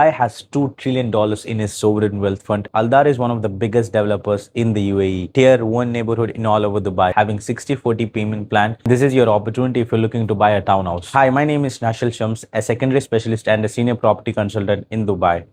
Dubai has $2 trillion in its sovereign wealth fund. Aldar is one of the biggest developers in the UAE. Tier 1 neighborhood in all over Dubai, having 60/40 payment plan. This is your opportunity if you're looking to buy a townhouse. Hi, my name is nashildxbhomes, a secondary specialist and a senior property consultant in Dubai.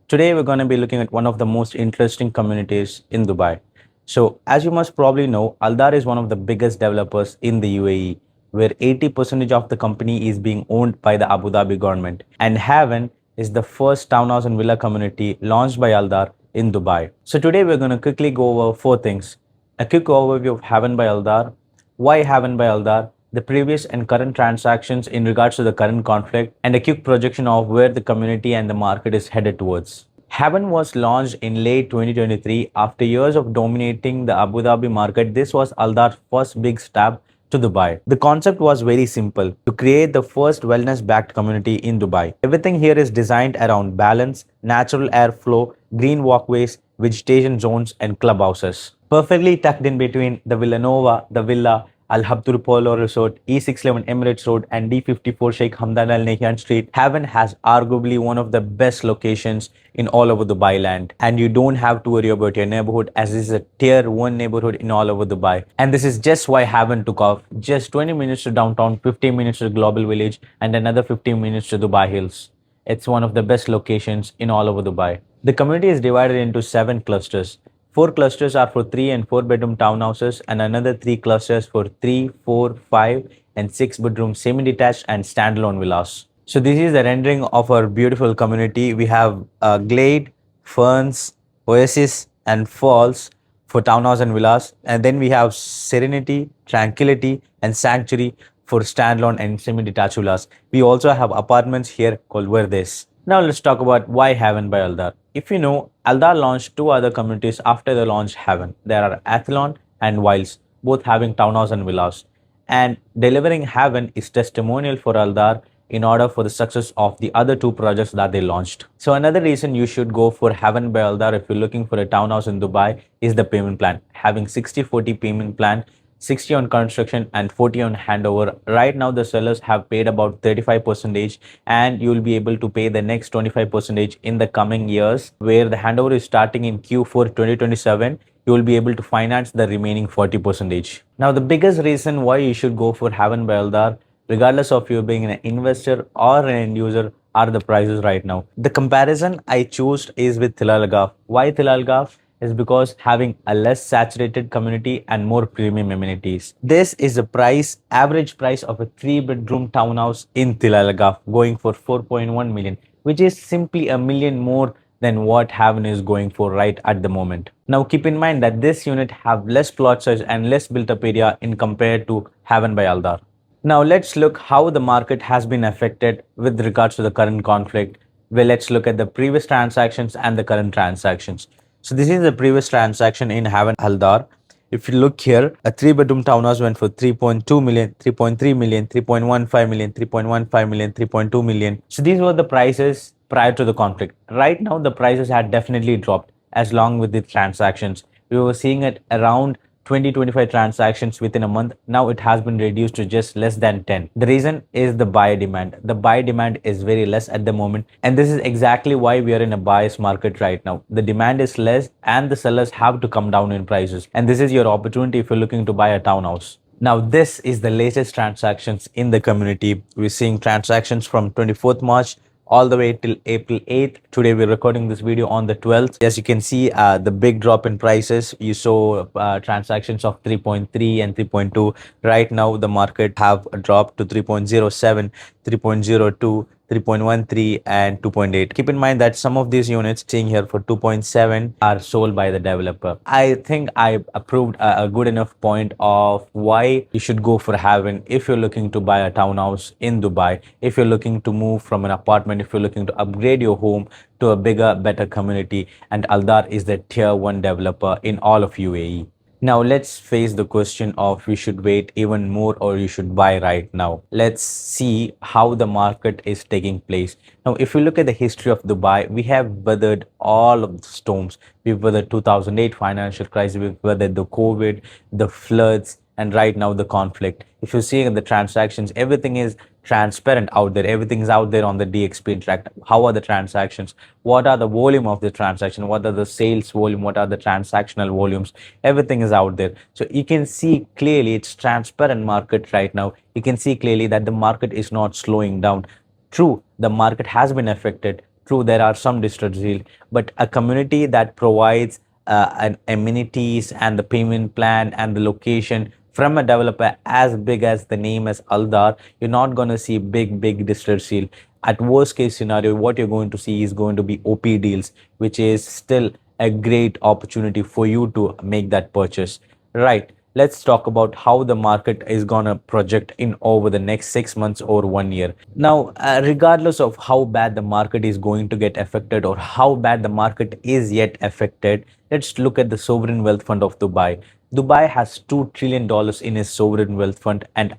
Today, we're going to be looking at one of the most interesting communities in Dubai. So, as you must probably know, Aldar is one of the biggest developers in the UAE, where 80% of the company is being owned by the Abu Dhabi government. And Haven is the first townhouse and villa community launched by Aldar in Dubai. So, today we're going to quickly go over four things. A quick overview of Haven by Aldar, why Haven by Aldar, the previous and current transactions in regards to the current conflict, and a quick projection of where the community and the market is headed towards. Haven was launched in late 2023 after years of dominating the Abu Dhabi market. This was Aldar's first big stab to Dubai. The concept was very simple: to create the first wellness backed community in Dubai. Everything here is designed around balance, natural airflow, green walkways, vegetation zones, and clubhouses. Perfectly tucked in between the Villanova, the Villa, Al Habtur Polo Resort, E611 Emirates Road, and D54 Sheikh Hamdan Al Nahyan Street, Haven has arguably one of the best locations in all over Dubai land. And you don't have to worry about your neighborhood, as this is a tier 1 neighborhood in all over Dubai. And this is just why Haven took off. Just 20 minutes to downtown, 15 minutes to Global Village, and another 15 minutes to Dubai Hills. It's one of the best locations in all over Dubai. The community is divided into 7 clusters. 4 clusters are for 3 and 4 bedroom townhouses, and another 3 clusters for 3, 4, 5, and 6 bedroom semi-detached and standalone villas. So this is the rendering of our beautiful community. We have glade, ferns, oasis, and falls for townhouse and villas, and then we have serenity, tranquility, and sanctuary for standalone and semi-detached villas. We also have apartments here called Verdes. Now let's talk about why Haven by Aldar. If you know, Aldar launched 2 other communities after the launch Haven. There are Athlon and Wilds, both having townhouse and villas. And delivering Haven is testimonial for Aldar in order for the success of the other 2 projects that they launched. So another reason you should go for Haven by Aldar if you're looking for a townhouse in Dubai is the payment plan. Having 60/40 payment plan, 60 on construction and 40 on handover. Right now the sellers have paid about 35% and you will be able to pay the next 25% in the coming years, where the handover is starting in Q4 2027. You will be able to finance the remaining 40%. Now the biggest reason why you should go for Haven by Aldar, regardless of you being an investor or an end user, are the prices right now. The comparison I chose is with Tilal Gaf. Why Tilal Gaf? Is because having a less saturated community and more premium amenities. This is the price, average price of a 3-bedroom townhouse in Tilal Gaf, going for 4.1 million, which is simply a million more than what Haven is going for right at the moment. Now keep in mind that this unit have less plot size and less built up area in compared to Haven by Aldar. Now let's look how the market has been affected with regards to the current conflict. Well, let's look at the previous transactions and the current transactions. So this is the previous transaction in Haven Aldar. If you look here, a 3-bedroom townhouse went for 3.2 million, 3.3 million, 3.15 million, 3.15 million, 3.2 million. So these were the prices prior to the conflict. Right now, the prices had definitely dropped as long with the transactions. We were seeing it around 20-25 transactions within a month. Now it has been reduced to just less than 10. The reason is the buyer demand. The buyer demand is very less at the moment, and this is exactly why we are in a buyer's market right now. The demand is less and the sellers have to come down in prices, and this is your opportunity if you're looking to buy a townhouse. Now this is the latest transactions in the community. We're seeing transactions from 24th March all the way till April 8th. Today we're recording this video on the 12th. As you can see, the big drop in prices. You saw transactions of 3.3 and 3.2. Right now the market have dropped to 3.07, 3.02, 3.13 and 2.8. Keep in mind that some of these units seeing here for 2.7 are sold by the developer. I think I approved a good enough point of why you should go for Haven if you're looking to buy a townhouse in Dubai, if you're looking to move from an apartment, if you're looking to upgrade your home to a bigger, better community, and Aldar is the tier 1 developer in all of UAE. Now let's face the question of you should wait even more or you should buy right now. Let's see how the market is taking place. Now if you look at the history of Dubai, we have weathered all of the storms. We've weathered 2008 financial crisis, we've weathered the COVID, the floods, and right now the conflict. If you're seeing the transactions, everything is transparent out there. Everything's out there on the DXP track. How are the transactions? What are the volume of the transaction? What are the sales volume? What are the transactional volumes? Everything is out there. So you can see clearly it's transparent market right now. You can see clearly that the market is not slowing down. True, the market has been affected. True, there are some distressed deals, but a community that provides an amenities and the payment plan and the location from a developer as big as the name as Aldar, you're not going to see big distressed deal. At worst case scenario, what you're going to see is going to be OP deals, which is still a great opportunity for you to make that purchase. Right. Let's talk about how the market is gonna project in over the next 6 months or 1 year. Now, regardless of how bad the market is going to get affected or how bad the market is yet affected, let's look at the sovereign wealth fund of Dubai. Dubai has $2 trillion in its sovereign wealth fund and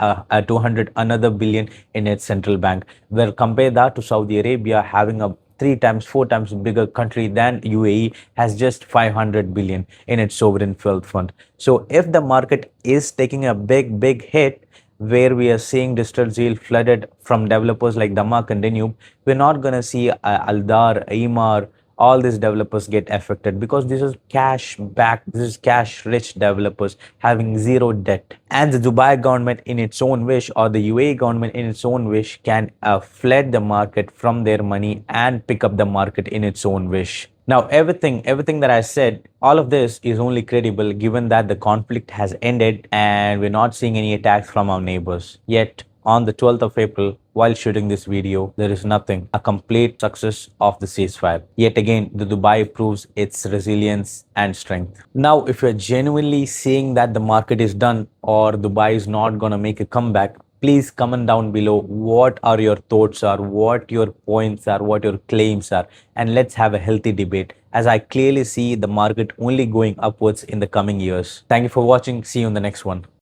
200 another billion in its central bank. Well, compare that to Saudi Arabia having a 3 times, 4 times bigger country than UAE has just 500 billion in its sovereign wealth fund. So if the market is taking a big hit, where we are seeing distressed deal flooded from developers like Damak and Danube, we're not going to see Aldar, Emaar, all these developers get affected because this is cash back, this is cash rich developers having zero debt. And the Dubai government in its own wish or the UAE government in its own wish can flood the market from their money and pick up the market in its own wish. Now, everything that I said, all of this is only credible given that the conflict has ended and we're not seeing any attacks from our neighbors. Yet, on the 12th of April, while shooting this video, there is nothing, a complete success of the ceasefire. Yet again, the Dubai proves its resilience and strength. Now, if you're genuinely seeing that the market is done or Dubai is not gonna make a comeback, please comment down below what are your thoughts are, what your points are, what your claims are, and let's have a healthy debate as I clearly see the market only going upwards in the coming years. Thank you for watching. See you in the next one.